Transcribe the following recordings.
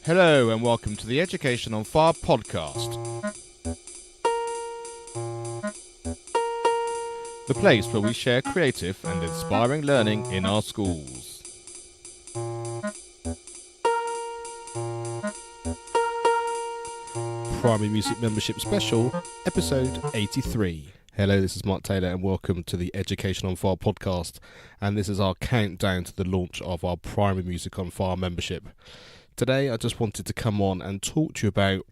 Hello and welcome to the Education on Fire podcast. The place where we share creative and inspiring learning in our schools. Primary Music Membership Special, episode 83. Hello, this is Mark Taylor and welcome to the Education on Fire podcast. And this is our countdown to the launch of our Primary Music on Fire membership. Today I just wanted to come on and talk to you about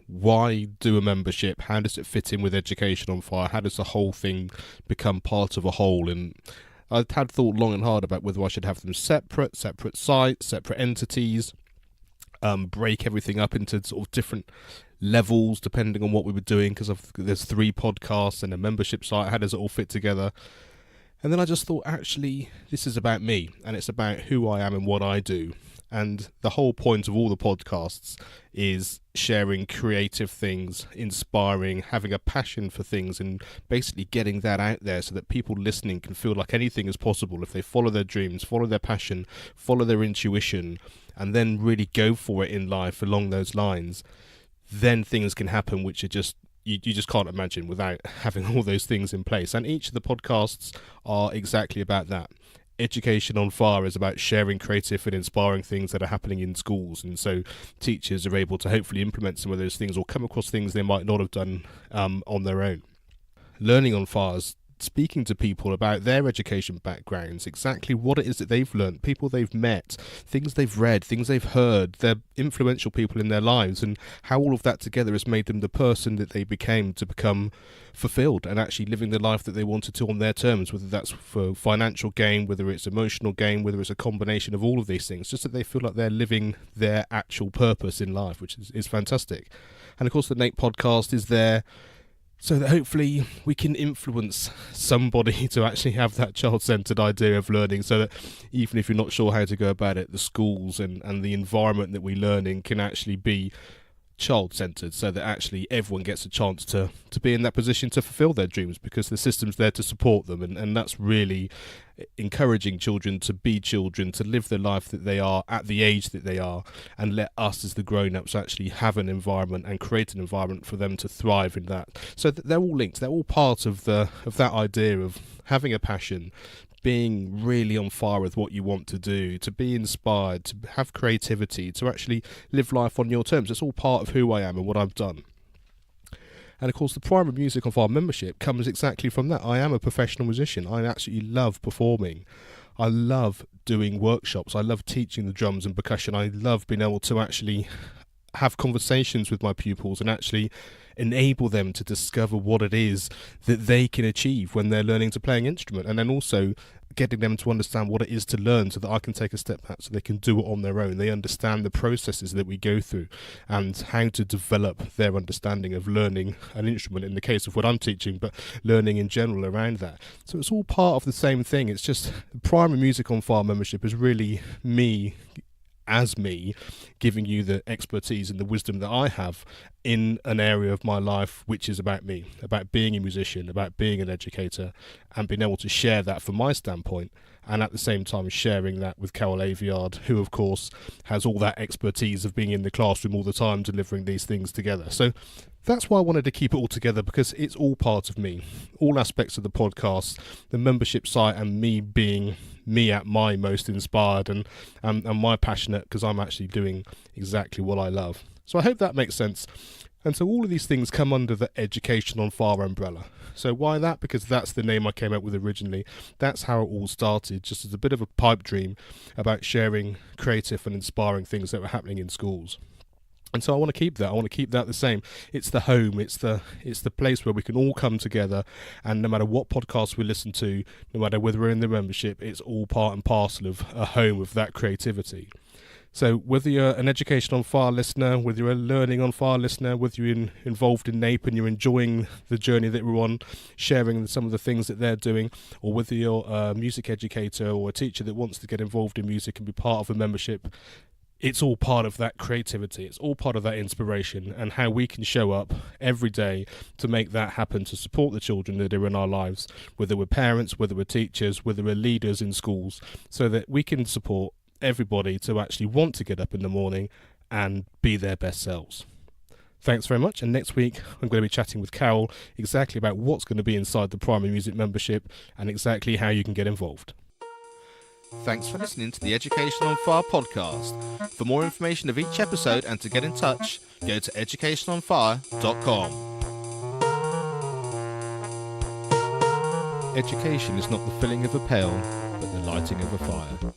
why do a membership, how does it fit in with Education on Fire, how does the whole thing become part of a whole. And I had thought long and hard about whether I should have them separate sites, separate entities, break everything up into sort of different levels depending on what we were doing, because there's 3 podcasts and a membership site. How does it all fit together? And then I just thought, actually, this is about me and it's about who I am and what I do. And the whole point of all the podcasts is sharing creative things, inspiring, having a passion for things, and basically getting that out there so that people listening can feel like anything is possible if they follow their dreams, follow their passion, follow their intuition, and then really go for it in life along those lines. Then things can happen which are just you just can't imagine without having all those things in place. And each of the podcasts are exactly about that. Education on Fire is about sharing creative and inspiring things that are happening in schools, and so teachers are able to hopefully implement some of those things or come across things they might not have done on their own. Learning on Fire is speaking to people about their education backgrounds, exactly what it is that they've learned, people they've met, things they've read, things they've heard, their influential people in their lives, and how all of that together has made them the person that they became to become fulfilled and actually living the life that they wanted to on their terms, whether that's for financial gain, whether it's emotional gain, whether it's a combination of all of these things, just that they feel like they're living their actual purpose in life, which is fantastic. And of course the Nate podcast is there so that hopefully we can influence somebody to actually have that child-centred idea of learning, so that even if you're not sure how to go about it, the schools and the environment that we learn in can actually be child-centred, so that actually everyone gets a chance to be in that position to fulfil their dreams, because the system's there to support them, and that's really encouraging children to be children, to live the life that they are at the age that they are, and let us as the grown-ups actually have an environment and create an environment for them to thrive in that. So they're all linked, they're all part of that idea of having a passion, being really on fire with what you want to do, to be inspired, to have creativity, to actually live life on your terms. It's all part of who I am and what I've done. And of course the Primary Music on Fire membership comes exactly from that. I am a professional musician. I absolutely love performing. I love doing workshops. I love teaching the drums and percussion. I love being able to actually have conversations with my pupils and actually enable them to discover what it is that they can achieve when they're learning to play an instrument, and then also getting them to understand what it is to learn so that I can take a step back so they can do it on their own. They understand the processes that we go through and how to develop their understanding of learning an instrument in the case of what I'm teaching, but learning in general around that. So it's all part of the same thing. It's just Primary Music on Fire membership is really me giving you the expertise and the wisdom that I have in an area of my life which is about me, about being a musician, about being an educator, and being able to share that from my standpoint, and at the same time sharing that with Carol Aviard, who of course has all that expertise of being in the classroom all the time delivering these things together. So that's why I wanted to keep it all together, because it's all part of me, all aspects of the podcast, the membership site, and me being me at my most inspired and my passionate, because I'm actually doing exactly what I love. So I hope that makes sense. And so all of these things come under the Education on Fire umbrella. So why that? Because that's the name I came up with originally. That's how it all started, just as a bit of a pipe dream about sharing creative and inspiring things that were happening in schools. And so I want to keep that. I want to keep that the same. It's the home. It's the place where we can all come together. And no matter what podcast we listen to, no matter whether we're in the membership, it's all part and parcel of a home of that creativity. So whether you're an Education on Fire listener, whether you're a Learning on Fire listener, whether you're involved in NAPE and you're enjoying the journey that we're on, sharing some of the things that they're doing, or whether you're a music educator or a teacher that wants to get involved in music and be part of a membership, it's all part of that creativity. It's all part of that inspiration and how we can show up every day to make that happen, to support the children that are in our lives, whether we're parents, whether we're teachers, whether we're leaders in schools, so that we can support everybody to actually want to get up in the morning and be their best selves. Thanks very much, and next week I'm going to be chatting with Carol exactly about what's going to be inside the Primary Music membership and exactly how you can get involved. Thanks for listening to the Education on Fire podcast. For more information of each episode and to get in touch, go to educationonfire.com. Education is not the filling of a pail, but the lighting of a fire.